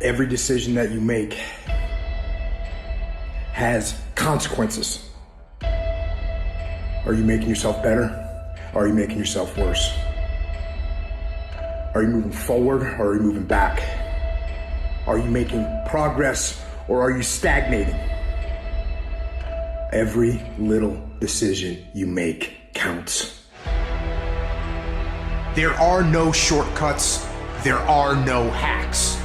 Every decision that you make has consequences. Are you making yourself better? Or are you making yourself worse? Are you moving forward or are you moving back? Are you making progress or are you stagnating? Every little decision you make counts. There are no shortcuts. There are no hacks.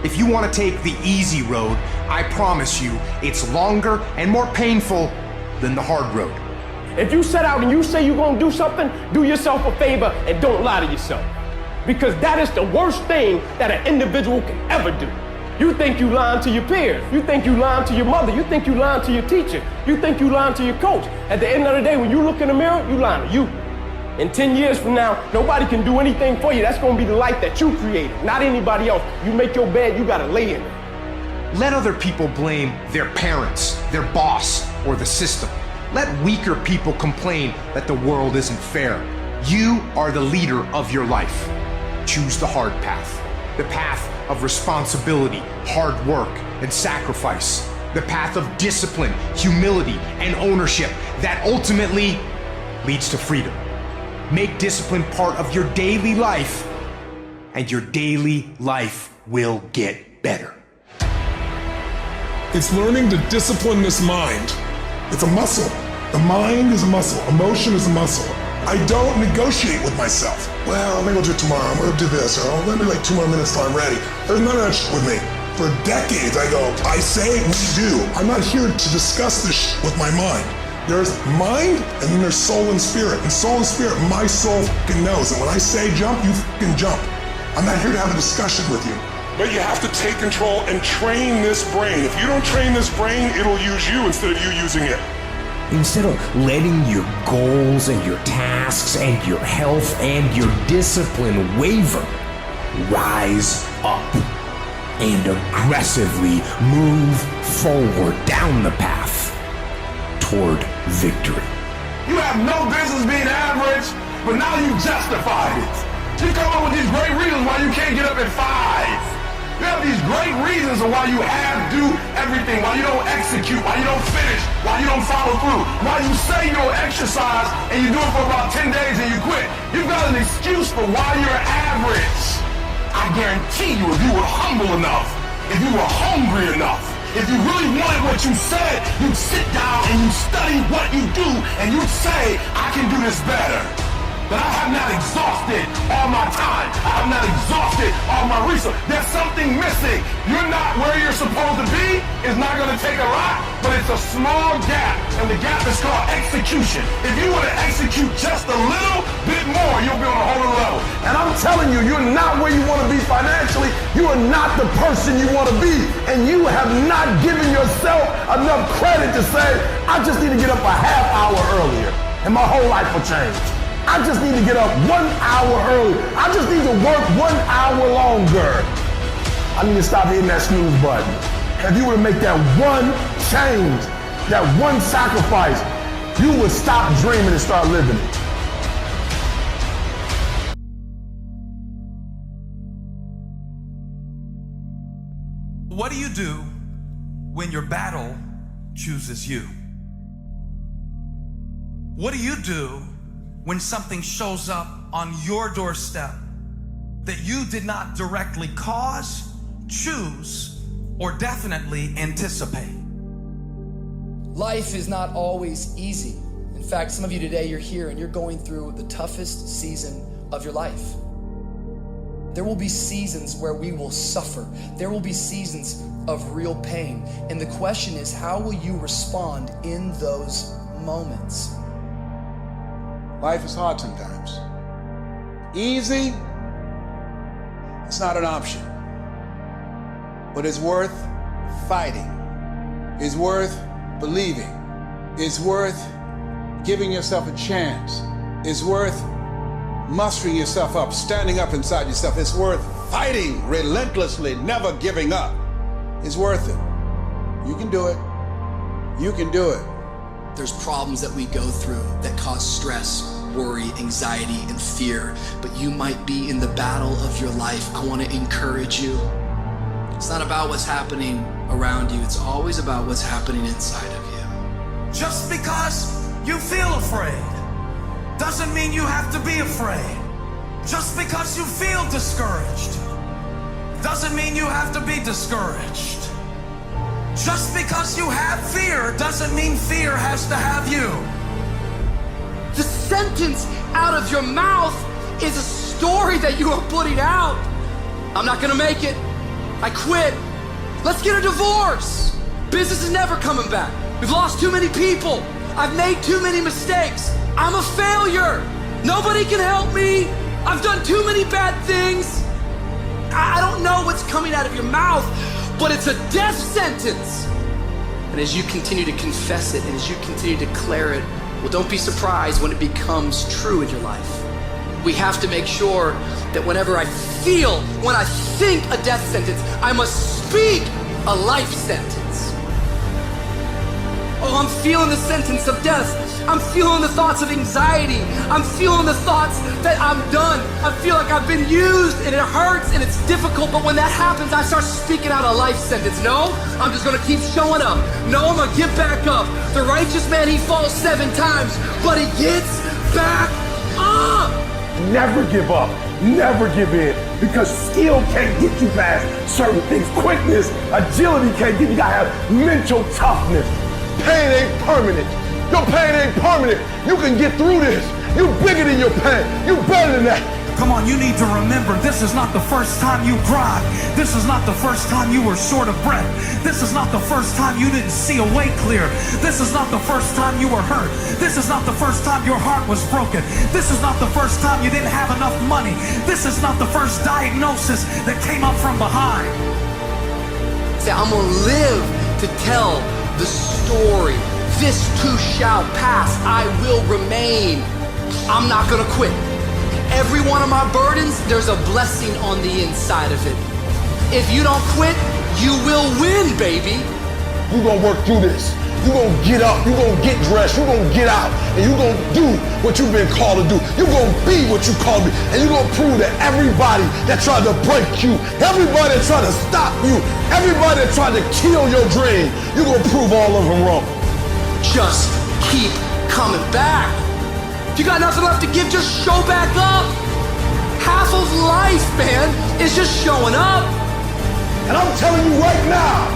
If you want to take the easy road, I promise you it's longer and more painful than the hard road. If you set out and you say you're gonna do something, do yourself a favor and don't lie to yourself. Because that is the worst thing that an individual can ever do. You think you lying to your peers. You think you lying to your mother. You think you lying to your teacher. You think you lying to your coach. At the end of the day, when you look in the mirror, you lying to you. In 10 years from now, nobody can do anything for you. That's gonna be the life that you created, not anybody else. You make your bed, you gotta lay in it. Let other people blame their parents, their boss, or the system. Let weaker people complain that the world isn't fair. You are the leader of your life. Choose the hard path. The path of responsibility, hard work, and sacrifice. The path of discipline, humility, and ownership that ultimately leads to freedom. Make discipline part of your daily life, and your daily life will get better. It's learning to discipline this mind. It's a muscle. The mind is a muscle. Emotion is a muscle. I don't negotiate with myself. Well, maybe I'll do it tomorrow. I'm gonna do this. Or let me like 2 more minutes till I'm ready. There's none of that shit with me. For decades, I go, I say, we do. I'm not here to discuss this shit with my mind. There's mind, and then there's soul and spirit. And soul and spirit, my soul fucking knows. And when I say jump, you fucking jump. I'm not here to have a discussion with you. But you have to take control and train this brain. If you don't train this brain, it'll use you instead of you using it. Instead of letting your goals and your tasks and your health and your discipline waver, rise up and aggressively move forward down the path toward victory. You have no business being average, but now you justified it. You come up with these great reasons why you can't get up at 5. You have these great reasons of why you do everything, why you don't execute, why you don't finish, why you don't follow through, why you say you don't exercise and you do it for about 10 days and you quit. You've got an excuse for why you're average. I guarantee you, if you were humble enough, if you were hungry enough, if you really wanted what you said, you'd sit down and you'd study what you do and you'd say, I can do this better. But I have not exhausted all my time. I have not exhausted all my resources. There's something missing. You're not where you're supposed to be. It's not going to take a lot, but it's a small gap, and the gap is called execution. If you were to execute just a little bit more, you'll be on a whole other level. And I'm telling you, you're not where you want to be financially. You are not the person you want to be, and you have not given yourself enough credit to say, I just need to get up a half hour earlier, and my whole life will change. I just need to get up 1 hour early. I just need to work 1 hour longer. I need to stop hitting that snooze button. If you were to make that one change, that one sacrifice, you would stop dreaming and start living it. What do you do when your battle chooses you? What do you do when something shows up on your doorstep that you did not directly cause, choose, or definitely anticipate? Life is not always easy. In fact, some of you today, you're here and you're going through the toughest season of your life. There will be seasons where we will suffer. There will be seasons of real pain. And the question is, how will you respond in those moments? Life is hard sometimes. Easy, it's not an option. But it's worth fighting. It's worth believing. It's worth giving yourself a chance. It's worth mustering yourself up, standing up inside yourself. It's worth fighting relentlessly, never giving up. It's worth it. You can do it. You can do it. There's problems that we go through that cause stress, worry, anxiety, and fear, but you might be in the battle of your life. I want to encourage you. It's not about what's happening around you. It's always about what's happening inside of you. Just because you feel afraid doesn't mean you have to be afraid. Just because you feel discouraged doesn't mean you have to be discouraged. Just because you have fear doesn't mean fear has to have you. The sentence out of your mouth is a story that you are putting out. I'm not gonna make it. I quit. Let's get a divorce. Business is never coming back. We've lost too many people. I've made too many mistakes. I'm a failure. Nobody can help me. I've done too many bad things. I don't know what's coming out of your mouth, but it's a death sentence. And as you continue to confess it and as you continue to declare it, well, don't be surprised when it becomes true in your life. We have to make sure that whenever I think a death sentence, I must speak a life sentence. Oh, I'm feeling the sentence of death. I'm feeling the thoughts of anxiety. I'm feeling the thoughts that I'm done. I feel like I've been used and it hurts and it's difficult, but when that happens, I start speaking out a life sentence. No, I'm just gonna keep showing up. No, I'm gonna get back up. The righteous man, he falls 7 times, but he gets back up. Never give up. Never give in. Because skill can't get you past certain things. Quickness, agility can't get you. You gotta have mental toughness. Pain ain't permanent. Your pain ain't permanent. You can get through this. You bigger than your pain. You better than that. Come on, you need to remember, this is not the first time you cried. This is not the first time you were short of breath. This is not the first time you didn't see a way clear. This is not the first time you were hurt. This is not the first time your heart was broken. This is not the first time you didn't have enough money. This is not the first diagnosis that came up from behind. Say, I'm gonna live to tell the story. This too shall pass. I will remain. I'm not gonna quit. Every one of my burdens, there's a blessing on the inside of it. If you don't quit, you will win, baby. You're gonna work through this. You're gonna get up, you're gonna get dressed, you're gonna get out, and you're gonna do what you've been called to do. You're gonna be what you called to be, and you're gonna prove to everybody that tried to break you, everybody that tried to stop you, everybody that tried to kill your dream, you're gonna prove all of them wrong. Just keep coming back. If you got nothing left to give, just show back up. Half of life, man, is just showing up. And I'm telling you right now,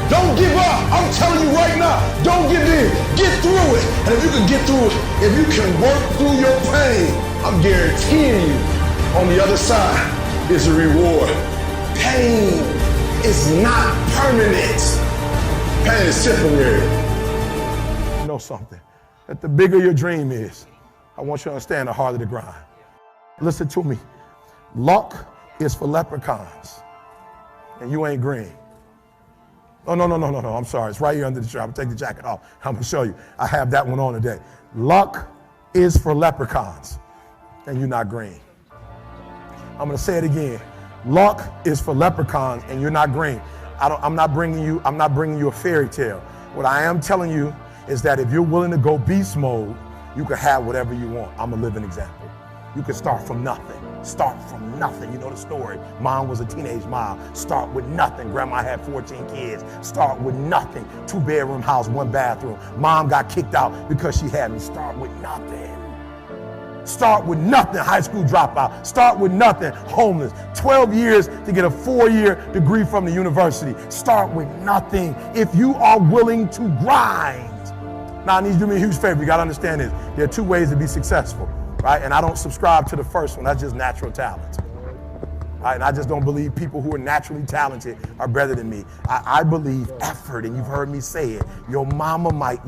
don't give up. I'm telling you right now, don't give in. Get through it. And if you can get through it, if you can work through your pain, I'm guaranteeing you, on the other side is a reward. Pain is not permanent. Pain is temporary. You know something, that the bigger your dream is, I want you to understand the harder the grind. Listen to me. Luck is for leprechauns, and you ain't green. Oh, no, I'm sorry. It's right here under the shirt. I'm gonna take the jacket off. I'm gonna show you. I have that one on today. Luck is for leprechauns, and you're not green. I'm gonna say it again. Luck is for leprechauns, and you're not green. I'm not bringing you a fairy tale. What I am telling you is that if you're willing to go beast mode, you can have whatever you want. I'm a living example. You can start from nothing. Start from nothing. You know the story. Mom was a teenage mom. Start with nothing. Grandma had 14 kids. Start with nothing. 2-bedroom house, 1 bathroom. Mom got kicked out because she had me. Start with nothing. Start with nothing. High school dropout. Start with nothing. Homeless. 12 years to get a 4-year degree from the university. Start with nothing. If you are willing to grind. Now, I need you to do me a huge favor. You got to understand this. There are 2 ways to be successful, right? And I don't subscribe to the first one. That's just natural talent. Right? And I just don't believe people who are naturally talented are better than me. I believe effort, and you've heard me say it. Your mama might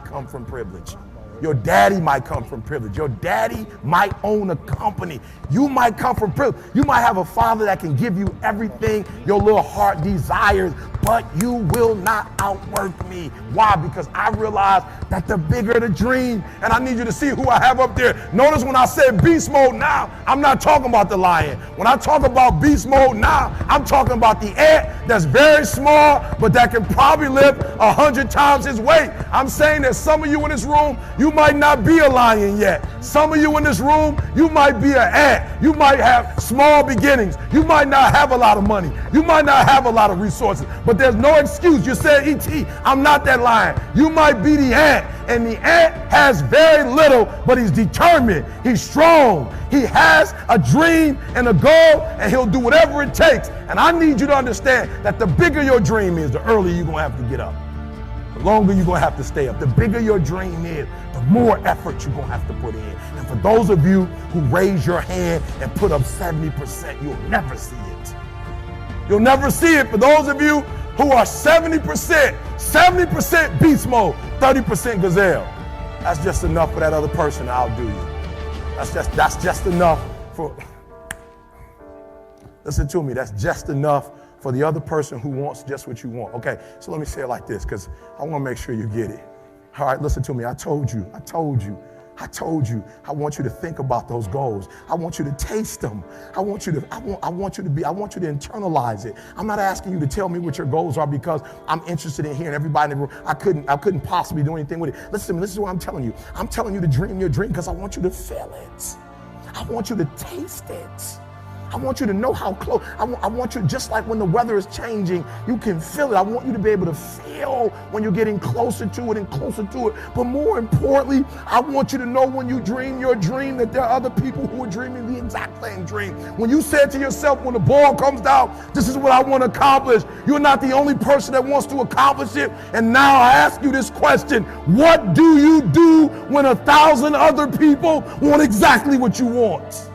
come from privilege. Your daddy might come from privilege. Your daddy might own a company. You might come from privilege. You might have a father that can give you everything your little heart desires, but you will not outwork me. Why? Because I realize that the bigger the dream, and I need you to see who I have up there. Notice when I said beast mode now, I'm not talking about the lion. When I talk about beast mode now, I'm talking about the ant that's very small, but that can probably lift 100 times his weight. I'm saying that some of you in this room, you might not be a lion yet. Some of you in this room, you might be an ant. You might have small beginnings. You might not have a lot of money. You might not have a lot of resources, but there's no excuse. You said, E.T., I'm not that lion. You might be the ant, and the ant has very little, but he's determined. He's strong. He has a dream and a goal, and he'll do whatever it takes. And I need you to understand that the bigger your dream is, the earlier you're going to have to get up. The longer you're going to have to stay up. The bigger your dream is, the more effort you're going to have to put in. And for those of you who raise your hand and put up 70%, you'll never see it. You'll never see it. For those of you who are 70% beast mode, 30% gazelle. That's just enough for that other person to outdo you. That's just enough for, listen to me, that's just enough for the other person who wants just what you want. Okay, so let me say it like this, because I want to make sure you get it. All right, listen to me. I told you. I want you to think about those goals. I want you to taste them. I want you to internalize it. I'm not asking you to tell me what your goals are because I'm interested in hearing everybody in the room. I couldn't possibly do anything with it. Listen to me, this is what I'm telling you. I'm telling you to dream your dream because I want you to feel it. I want you to taste it. I want you to know how close. I want you, just like when the weather is changing, you can feel it. I want you to be able to feel when you're getting closer to it and closer to it. But more importantly, I want you to know when you dream your dream that there are other people who are dreaming the exact same dream. When you said to yourself, when the ball comes down, this is what I want to accomplish, you're not the only person that wants to accomplish it. And now I ask you this question: what do you do when 1,000 other people want exactly what you want?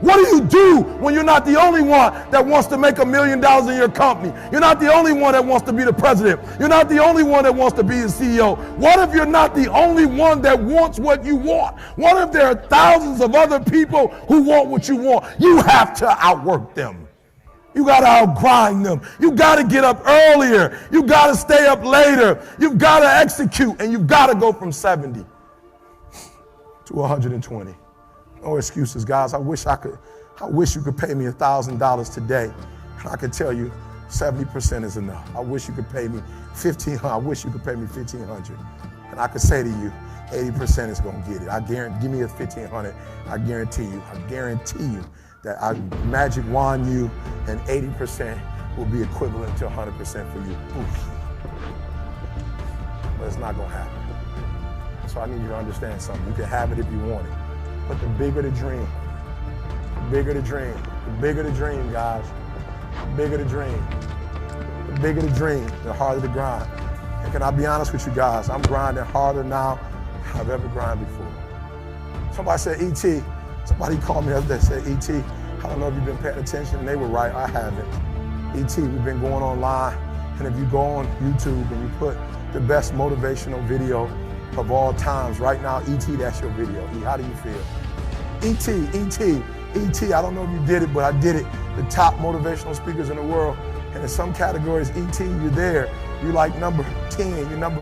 What do you do when you're not the only one that wants to make $1 million in your company? You're not the only one that wants to be the president. You're not the only one that wants to be the CEO. What if you're not the only one that wants what you want? What if there are thousands of other people who want what you want? You have to outwork them. You got to outgrind them. You got to get up earlier. You got to stay up later. You've got to execute, and you've got to go from 70 to 120. No excuses, guys. I wish you could pay me $1,000 today, and I could tell you 70% is enough. I wish you could pay me $1,500. I wish you could pay me $1,500, and I could say to you, 80% is going to get it. I guarantee. Give me a $1,500. I guarantee you that I magic wand you, and 80% will be equivalent to 100% for you. Oof. But it's not going to happen. So I need you to understand something. You can have it if you want it. But the bigger the dream, guys, the bigger the dream, the harder the grind. And can I be honest with you guys? I'm grinding harder now than I've ever grinded before. Somebody said, E.T., somebody called me the other day, said, E.T., I don't know if you've been paying attention, and they were right, I haven't. E.T., we've been going online, and if you go on YouTube and you put the best motivational video of all times, right now, E.T., that's your video. How do you feel? E.T., I don't know if you did it, but I did it. The top motivational speakers in the world. And in some categories, E.T., you're there. You're like number 10, you're number